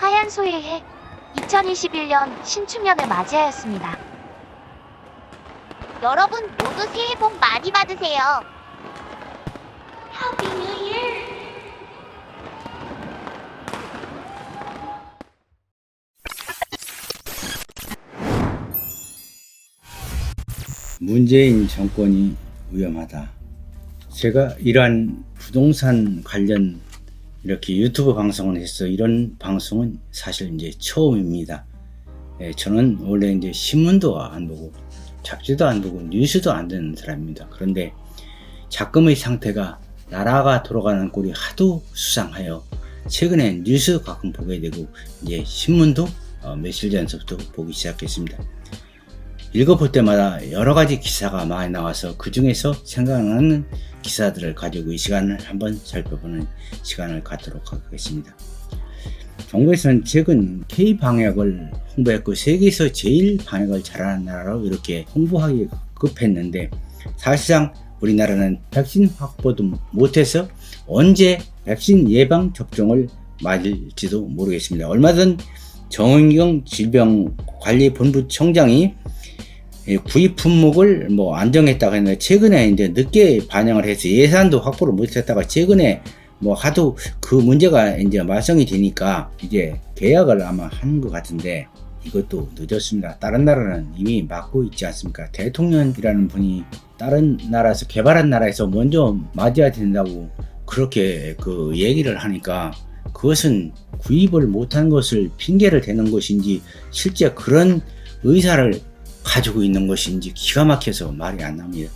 하얀 소의 해 2021년 신축년을 맞이하였습니다. 여러분 모두 새해 복 많이 받으세요. Happy New Year! 문재인 정권이 위험하다. 제가 이러한 부동산 관련 이렇게 유튜브 방송을 해서 이런 방송은 사실 이제 처음입니다. 저는 원래 이제 신문도 안 보고 잡지도 안 보고 뉴스도 안 듣는 사람입니다. 그런데 작금의 상태가 나라가 돌아가는 꼴이 하도 수상하여 최근에 뉴스 가끔 보게 되고 이제 신문도 며칠 전부터 보기 시작했습니다. 읽어볼 때마다 여러 가지 기사가 많이 나와서 그 중에서 생각나는 기사들을 가지고 이 시간을 한번 살펴보는 시간을 갖도록 하겠습니다. 정부에서는 최근 K-방역을 홍보했고 세계에서 제일 방역을 잘하는 나라로 이렇게 홍보하기 급했는데 사실상 우리나라는 백신 확보도 못해서 언제 백신 예방 접종을 맞을지도 모르겠습니다. 얼마 전 정은경 질병관리본부청장이 구입 품목을 안정했다고 했는데 최근에 이제 늦게 반영을 해서 예산도 확보를 못했다가 최근에 하도 그 문제가 이제 말썽이 되니까 이제 계약을 아마 하는 것 같은데 이것도 늦었습니다. 다른 나라는 이미 막고 있지 않습니까? 대통령이라는 분이 다른 나라에서 개발한 나라에서 먼저 맞아야 된다고 그렇게 그 얘기를 하니까 그것은 구입을 못한 것을 핑계를 대는 것인지 실제 그런 의사를 가지고 있는 것인지 기가 막혀서 말이 안 납니다.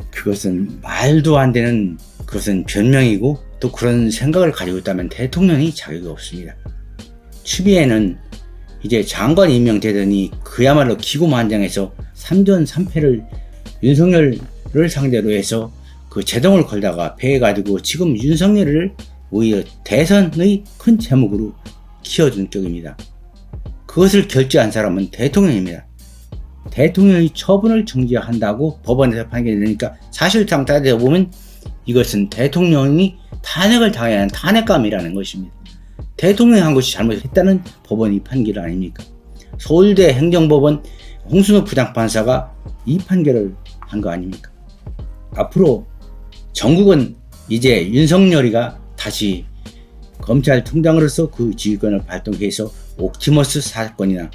그것은 말도 안 되는 그것은 변명이고 또 그런 생각을 가지고 있다면 대통령이 자격이 없습니다. 추미애는 이제 장관 임명되더니 그야말로 기고만장해서 3전 3패를 윤석열을 상대로 해서 그 제동을 걸다가 패해가지고 지금 윤석열을 오히려 대선의 큰 제목으로 키워준 격입니다. 그것을 결재한 사람은 대통령입니다. 대통령이 처분을 정지한다고 법원에서 판결이 되니까 사실상 따져보면 이것은 대통령이 탄핵을 당해야 하는 탄핵감이라는 것입니다. 대통령이 한 것이 잘못했다는 법원이 판결 아닙니까? 서울대 행정법원 홍순욱 부장판사가 이 판결을 한 거 아닙니까? 앞으로 전국은 이제 윤석열이가 다시 검찰총장으로서 그 지휘권을 발동해서 옵티머스 사건은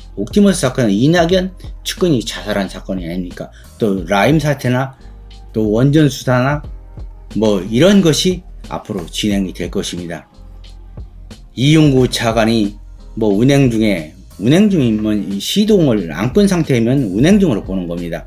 이낙연 측근이 자살한 사건이 아닙니까? 또 라임 사태나 또 원전 수사나 이런 것이 앞으로 진행이 될 것입니다. 이용구 차관이 운행 중이면 시동을 안 끈 상태면 운행 중으로 보는 겁니다.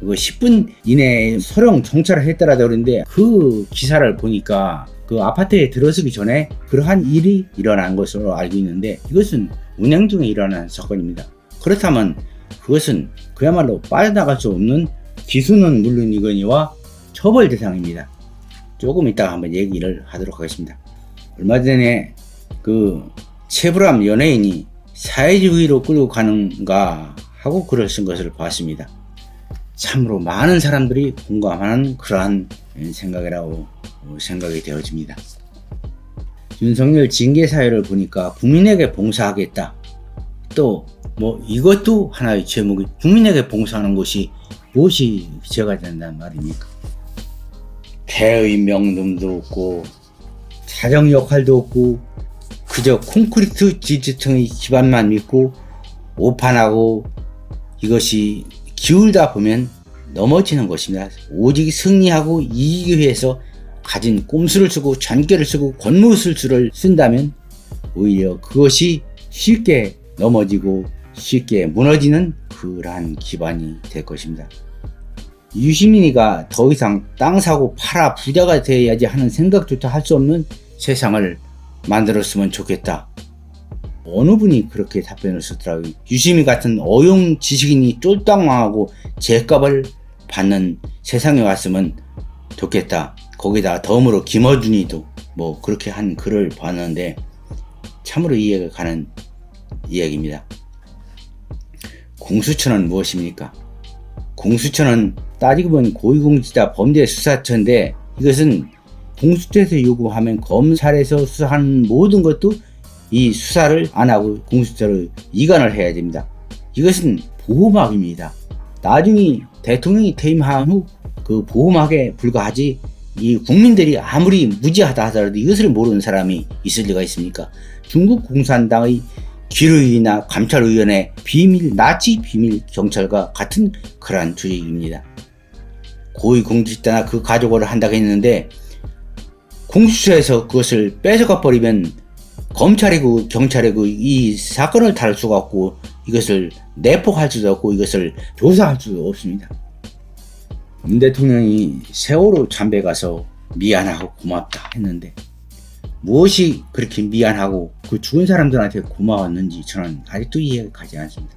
그거 10분 이내에 소령 정찰을 했더라도 그런데 그 기사를 보니까 그 아파트에 들어서기 전에 그러한 일이 일어난 것으로 알고 있는데 이것은 운행 중에 일어난 사건입니다. 그렇다면 그것은 그야말로 빠져나갈 수 없는 기수는 물론이거니와 처벌 대상입니다. 조금 이따가 한번 얘기를 하도록 하겠습니다. 얼마 전에 그 최불암 연예인이 사회주의로 끌고 가는가 하고 글을 쓴 것을 봤습니다. 참으로 많은 사람들이 공감하는 그러한 생각이라고 생각이 되어집니다. 윤석열 징계 사유를 보니까 국민에게 봉사하겠다. 또 이것도 하나의 제목이 국민에게 봉사하는 것이 무엇이 죄가 된다는 말입니까? 대의 명분도 없고 사정 역할도 없고 그저 콘크리트 지지층의 기반만 믿고 오판하고 이것이 기울다 보면 넘어지는 것입니다. 오직 승리하고 이기기 위해서 가진 꼼수를 쓰고 전개를 쓰고 권무술수를 쓴다면 오히려 그것이 쉽게 넘어지고 쉽게 무너지는 그러한 기반이 될 것입니다. 유시민이가 더 이상 땅 사고 팔아 부자가 돼야지 하는 생각조차 할 수 없는 세상을 만들었으면 좋겠다. 어느 분이 그렇게 답변을 쓰더라고요. 유시민 같은 어용 지식인이 쫄딱 망하고 죄값을 받는 세상에 왔으면 좋겠다. 거기다 덤으로 김어준이도 그렇게 한 글을 봤는데 참으로 이해가 가는 이야기입니다. 공수처는 무엇입니까? 공수처는 따지고 보면 고위공직자 범죄수사처인데 이것은 공수처에서 요구하면 검찰에서 수사하는 모든 것도 이 수사를 안 하고 공수처를 이관을 해야 됩니다. 이것은 보호막입니다. 나중에 대통령이 퇴임한 후 그 보호막에 불과하지, 이 국민들이 아무리 무지하다 하더라도 이것을 모르는 사람이 있을 리가 있습니까? 중국 공산당의 기류이나 감찰위원회 비밀, 나치 비밀 경찰과 같은 그러한 조직입니다. 고위공직자나 그 가족을 한다고 했는데 공수처에서 그것을 뺏어가 버리면 검찰이고 경찰이고 이 사건을 다룰 수가 없고 이것을 내포할 수도 없고 이것을 조사할 수도 없습니다. 문 대통령이 세월호 참배 가서 미안하고 고맙다 했는데 무엇이 그렇게 미안하고 그 죽은 사람들한테 고마웠는지 저는 아직도 이해가 가지 않습니다.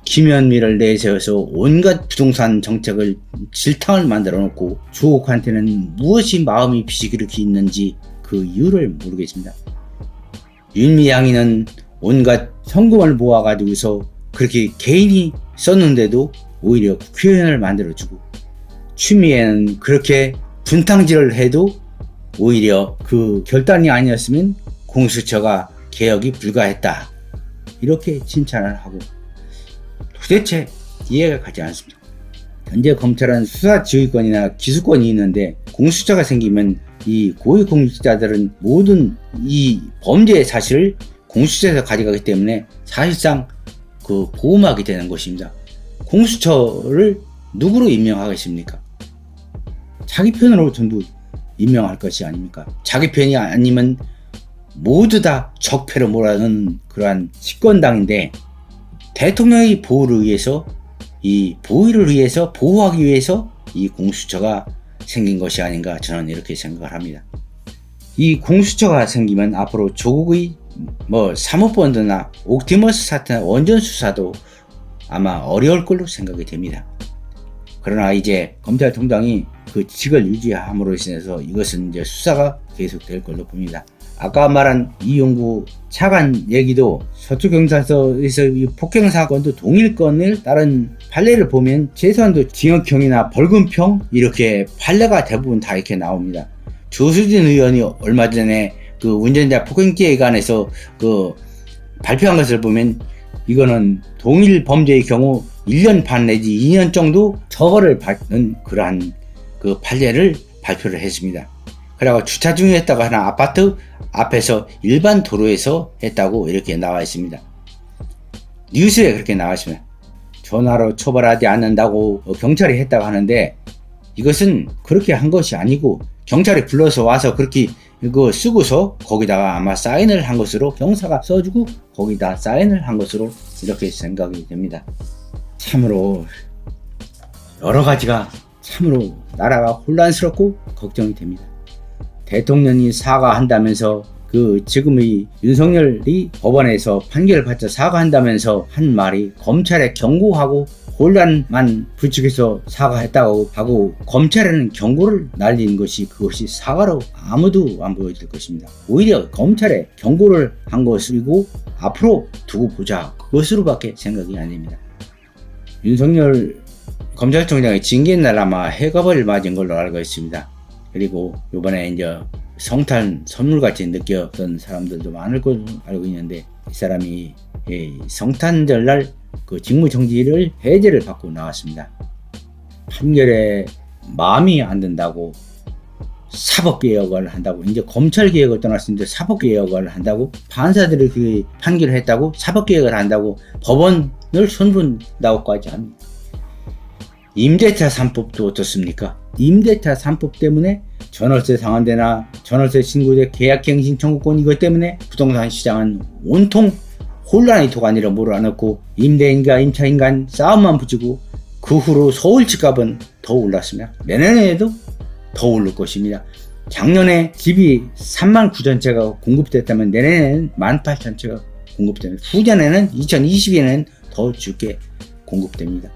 김현미를 내세워서 온갖 부동산 정책을 질탕을 만들어 놓고 주옥한테는 무엇이 마음이 빚이 그렇게 있는지 그 이유를 모르겠습니다. 윤미향이는 온갖 성금을 모아가지고서 그렇게 개인이 썼는데도 오히려 국회의원을 만들어주고, 추미애는 그렇게 분탕질을 해도 오히려 그 결단이 아니었으면 공수처가 개혁이 불가했다, 이렇게 칭찬을 하고, 도대체 이해가 가지 않습니다. 현재 검찰은 수사 지휘권이나 기소권이 있는데 공수처가 생기면 이 고위공직자들은 모든 이 범죄의 사실을 공수처에서 가져가기 때문에 사실상 그 보호막이 되는 것입니다. 공수처를 누구로 임명하겠습니까? 자기 편으로 전부 임명할 것이 아닙니까? 자기 편이 아니면 모두 다 적폐로 몰아넣는 그러한 집권당인데, 대통령의 보호를 위해서, 이 보호를 위해서, 보호하기 위해서 이 공수처가 생긴 것이 아닌가, 저는 이렇게 생각을 합니다. 이 공수처가 생기면 앞으로 조국의 사모펀드나 옥티머스 사태나 원전 수사도 아마 어려울 걸로 생각이 됩니다. 그러나 이제 검찰총장이 그 직을 유지함으로 인해서 이것은 이제 수사가 계속될 걸로 봅니다. 아까 말한 이용구 차관 얘기도 서초경찰서에서 이 폭행 사건도 동일건을 따른 판례를 보면 최소한도 징역형이나 벌금형 이렇게 판례가 대부분 다 이렇게 나옵니다. 조수진 의원이 얼마 전에 그 운전자 폭행죄에 관해서 그 발표한 것을 보면 이거는 동일 범죄의 경우 1년 반 내지 2년 정도 처벌을 받는 그러한 그 판례를 발표를 했습니다. 그리고 주차 중이었다고 하는 아파트 앞에서 일반 도로에서 했다고 이렇게 나와 있습니다. 뉴스에 그렇게 나와 있습니다. 전화로 처벌하지 않는다고 경찰이 했다고 하는데 이것은 그렇게 한 것이 아니고 경찰이 불러서 와서 그렇게 이거 쓰고서 거기다가 아마 사인을 한 것으로, 경사가 써주고 거기다 사인을 한 것으로 이렇게 생각이 됩니다. 참으로 여러 가지가 참으로 나라가 혼란스럽고 걱정이 됩니다. 대통령이 사과한다면서 그 지금의 윤석열이 법원에서 판결을 받자 사과한다면서 한 말이 검찰에 경고하고 혼란만 부추겨서 사과했다고 하고 검찰에는 경고를 날린 것이 그것이 사과로 아무도 안 보여줄 것입니다. 오히려 검찰에 경고를 한 것이고 앞으로 두고 보자, 그것으로밖에 생각이 안 됩니다. 윤석열 검찰총장의 징계날 아마 해갑을 맞은 걸로 알고 있습니다. 그리고 이번에 이제 성탄 선물같이 느꼈던 사람들도 많을 걸로 알고 있는데, 이 사람이 성탄절날 그 직무정지를 해제를 받고 나왔습니다. 판결에 마음이 안 든다고 사법개혁을 한다고, 이제 검찰개혁을 떠났는데 사법개혁을 한다고, 판사들이 그 판결을 했다고 사법개혁을 한다고 법원을 손본다고까지 합니다. 임대차 3법도 어떻습니까? 임대차 3법 때문에 전월세 상한대나 전월세 신고제 계약갱신 청구권, 이것 때문에 부동산 시장은 온통 혼란의 도가니를 몰아넣고 임대인과 임차인 간 싸움만 붙이고, 그 후로 서울 집값은 더 올랐으며 내년에도 더 오를 것입니다. 작년에 집이 39,000채가 공급됐다면 내년에는 18,000채가 공급됩니다. 후년에는 2020년에는 더 적게 공급됩니다.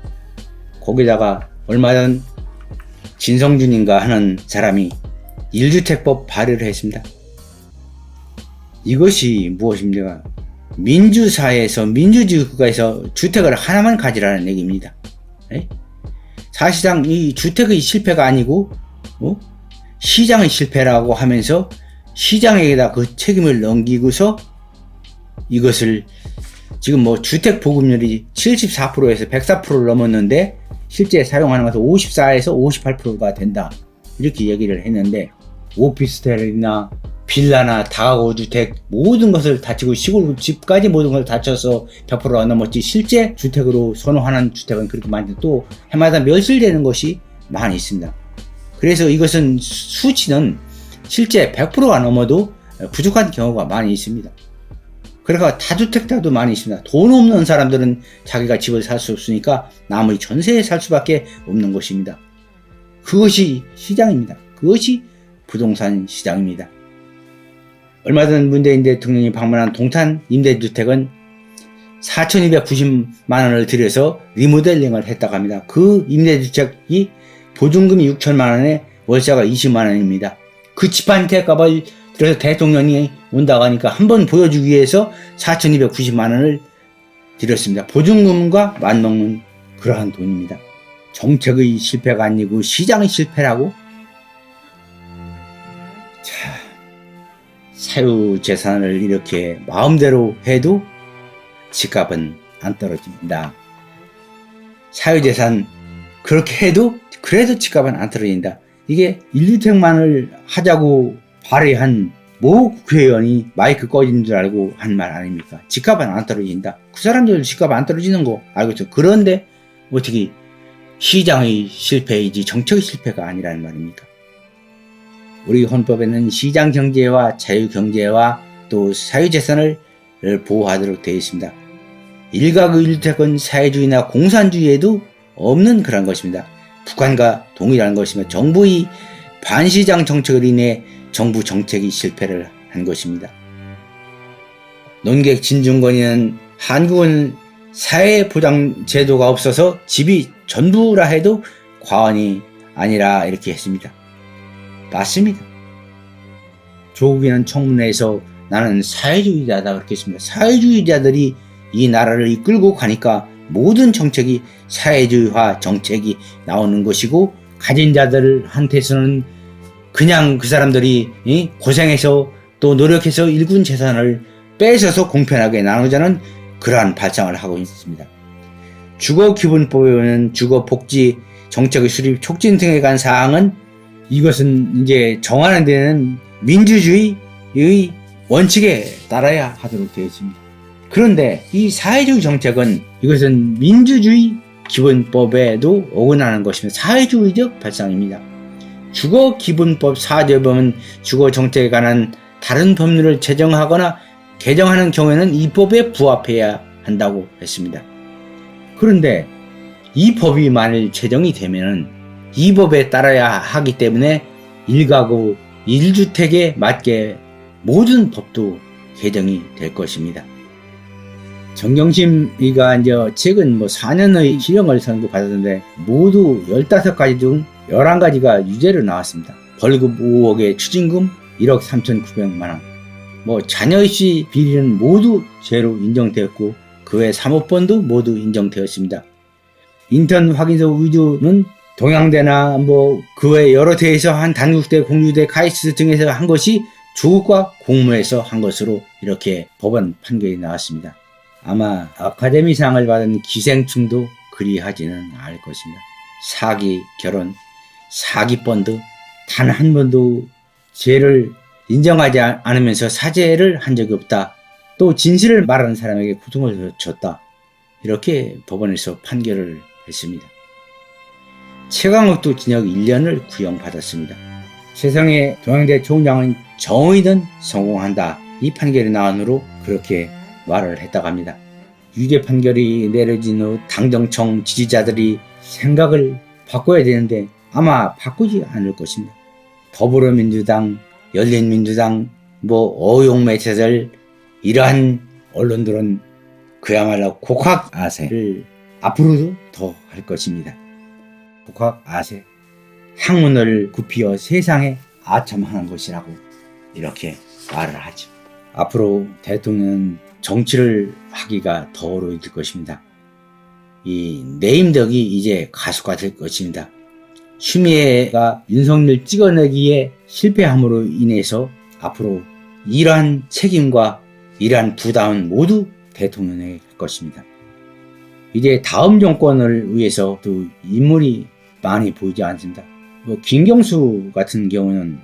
거기다가 얼마 전 진성준인가 하는 사람이 1주택법 발의를 했습니다. 이것이 무엇입니까? 민주사회에서, 민주주의 국가에서 주택을 하나만 가지라는 얘기입니다. 사실상 이 주택의 실패가 아니고 시장의 실패라고 하면서 시장에게다 그 책임을 넘기고서 이것을 지금 뭐 주택 보급률이 74%에서 104%를 넘었는데 실제 사용하는 것은 54에서 58%가 된다. 이렇게 얘기를 했는데 오피스텔이나 빌라나 다가구 주택 모든 것을 다치고 시골집까지 모든 것을 다쳐서 100%가 넘었지 실제 주택으로 선호하는 주택은 그렇게 많은데 또 해마다 멸실되는 것이 많이 있습니다. 그래서 이것은 수치는 실제 100%가 넘어도 부족한 경우가 많이 있습니다. 그러니까 다주택자도 많이 있습니다. 돈 없는 사람들은 자기가 집을 살 수 없으니까 나머지 전세에 살 수밖에 없는 것입니다. 그것이 시장입니다. 그것이 부동산 시장입니다. 얼마 전 문재인 대통령이 방문한 동탄 임대주택은 4,290만 원을 들여서 리모델링을 했다고 합니다. 그 임대주택이 보증금이 6천만 원에 월세가 20만 원입니다. 그 집 한 채 값을 들여서 대통령이 온다고 하니까 한번 보여주기 위해서 4,290만 원을 들였습니다. 보증금과 맞먹는 그러한 돈입니다. 정책의 실패가 아니고 시장의 실패라고? 자, 사유재산을 이렇게 마음대로 해도 집값은 안 떨어집니다. 사유재산 그렇게 해도 그래도 집값은 안 떨어진다. 이게 1주택만을 하자고 발의한 모 국회의원이 마이크 꺼진 줄 알고 한 말 아닙니까? 집값은 안 떨어진다. 그 사람들 집값 안 떨어지는 거 알고 있죠. 그런데 어떻게 시장의 실패이지 정책의 실패가 아니라는 말입니까? 우리 헌법에는 시장 경제와 자유 경제와 또 사유재산을 보호하도록 되어 있습니다. 일가구 일주택은 사회주의나 공산주의에도 없는 그런 것입니다. 북한과 동일한 것이며 정부의 반시장 정책을 인해 정부 정책이 실패를 한 것입니다. 논객 진중권이는 한국은 사회보장 제도가 없어서 집이 전부라 해도 과언이 아니라 이렇게 했습니다. 맞습니다. 조국이는 청문회에서 나는 사회주의자다 그렇게 했습니다. 사회주의자들이 이 나라를 이끌고 가니까 모든 정책이 사회주의화 정책이 나오는 것이고 가진 자들한테서는 그냥 그 사람들이 고생해서 또 노력해서 일군 재산을 뺏어서 공평하게 나누자는 그러한 발상을 하고 있습니다. 주거기본법에는 주거복지 정책의 수립 촉진 등에 관한 사항은 이것은 이제 정하는 데는 민주주의의 원칙에 따라야 하도록 되어 있습니다. 그런데 이 사회주의 정책은 이것은 민주주의 기본법에도 어긋나는 것이며 사회주의적 발상입니다. 주거기본법 4조에 보면 주거정책에 관한 다른 법률을 제정하거나 개정하는 경우에는 이 법에 부합해야 한다고 했습니다. 그런데 이 법이 만일 제정이 되면은 이 법에 따라야 하기 때문에 1가구 1주택에 맞게 모든 법도 개정이 될 것입니다. 정경심이가 이제 최근 4년의 실형을 선고받았는데 모두 15가지 중 11가지가 유죄로 나왔습니다. 벌금 5억에 추징금 1억 3,900만 원. 자녀의 비리는 모두 죄로 인정되었고 그 외 사모펀도 모두 인정되었습니다. 인턴 확인서 위조는 동양대나 그 외 여러 대에서 한 단국대, 공유대, 카이스트 등에서 한 것이 조국과 공모해서 한 것으로 이렇게 법원 판결이 나왔습니다. 아마 아카데미상을 받은 기생충도 그리하지는 않을 것입니다. 사기, 결혼, 사기 펀드 단 한 번도 죄를 인정하지 않으면서 사죄를 한 적이 없다. 또 진실을 말하는 사람에게 고통을 줬다. 이렇게 법원에서 판결을 했습니다. 최강욱도 징역 1년을 구형받았습니다. 최성해 동양대 총장은 정의는 성공한다. 이 판결이 나온 후로 그렇게 말을 했다고 합니다. 유죄 판결이 내려진 후 당정청 지지자들이 생각을 바꿔야 되는데 아마 바꾸지 않을 것입니다. 더불어민주당, 열린민주당, 어용매체들 이러한 언론들은 그야말로 국학아세를 앞으로도 더 할 것입니다. 국학아세, 학문을 굽히어 세상에 아첨하는 것이라고 이렇게 말을 하죠. 앞으로 대통령은 정치를 하기가 더 어려워질 것입니다. 이 내임덕이 이제 가수가 될 것입니다. 추미애가 윤석열 찍어내기에 실패함으로 인해서 앞으로 이러한 책임과 이러한 부담은 모두 대통령에게 갈 것입니다. 이제 다음 정권을 위해서 또 인물이 많이 보이지 않습니다. 뭐 김경수 같은 경우는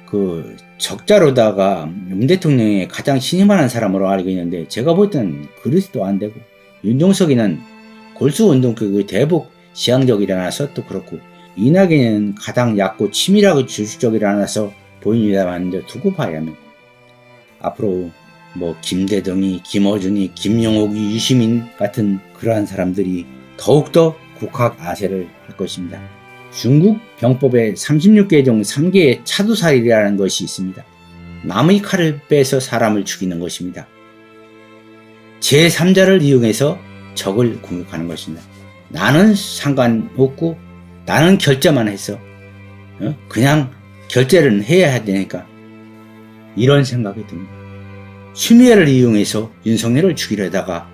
그 적자로다가 윤 대통령의 가장 신임하는 사람으로 알고 있는데 제가 볼 때는 그리스도 안 되고, 윤종석이는 골수운동격의 대북 지향적이라서 또 그렇고, 이낙연은 가장 얕고 치밀하고 주주적이라서 보입니다만 두고 봐야 합니다. 앞으로 뭐 김대동이, 김어준이, 김용옥이, 유시민 같은 그러한 사람들이 더욱더 국학 아세를 할 것입니다. 중국 병법에 36개 중 3개의 차두살이라는 것이 있습니다. 남의 칼을 빼서 사람을 죽이는 것입니다. 제3자를 이용해서 적을 공격하는 것입니다. 나는 상관없고 나는 결제만 했어. 그냥 결제를 해야 되니까. 이런 생각이 듭니다. 추미애를 이용해서 윤석열을 죽이려다가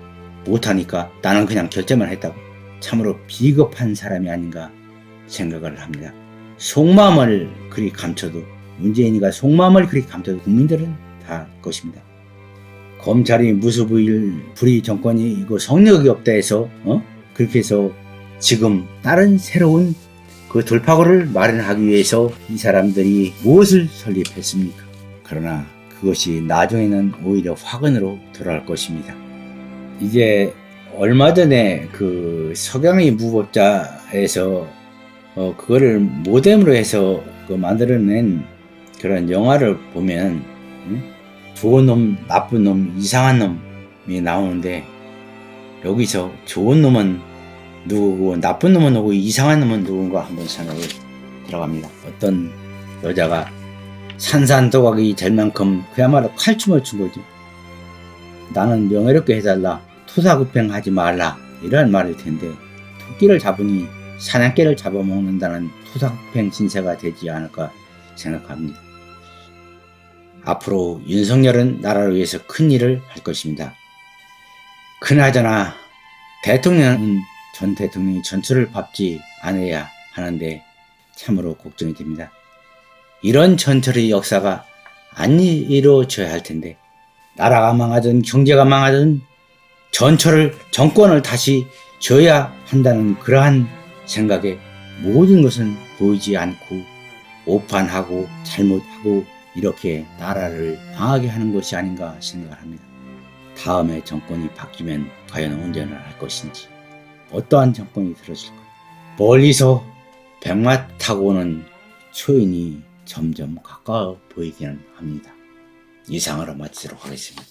못하니까 나는 그냥 결제만 했다고. 참으로 비겁한 사람이 아닌가 생각을 합니다. 속마음을 그리 감춰도, 문재인이가 속마음을 그리 감춰도 국민들은 다 알 것입니다. 검찰이 무소불위 정권이 이거 성력이 없다 해서 그렇게 해서 지금 다른 새로운 그 돌파구를 마련하기 위해서 이 사람들이 무엇을 설립했습니까? 그러나 그것이 나중에는 오히려 화근으로 돌아갈 것입니다. 이제 얼마 전에 그 석양의 무법자에서 그거를 모뎀으로 해서 그 만들어낸 그런 영화를 보면 좋은 놈, 나쁜 놈, 이상한 놈이 나오는데, 여기서 좋은 놈은 누구고 나쁜 놈은 누구고 이상한 놈은 누군가 한번 생각이 들어갑니다. 어떤 여자가 산산도각이 될 만큼 그야말로 칼춤을 춘 거죠. 나는 명예롭게 해달라, 투사급행하지 말라, 이런 말일 텐데, 토끼를 잡으니 사냥개를 잡아먹는다는 투사급행 신세가 되지 않을까 생각합니다. 앞으로 윤석열은 나라를 위해서 큰 일을 할 것입니다. 그나저나 대통령은 전 대통령이 전철을 밟지 않아야 하는데 참으로 걱정이 됩니다. 이런 전철의 역사가 안 이루어져야 할 텐데, 나라가 망하든 경제가 망하든 정권을 다시 줘야 한다는 그러한 생각에 모든 것은 보이지 않고 오판하고 잘못하고 이렇게 나라를 망하게 하는 것이 아닌가 생각을 합니다. 다음에 정권이 바뀌면 과연 운전을 할 것인지, 어떠한 정권이 들어질까. 멀리서 백마 타고 오는 초인이 점점 가까워 보이기는 합니다. 이상으로 마치도록 하겠습니다.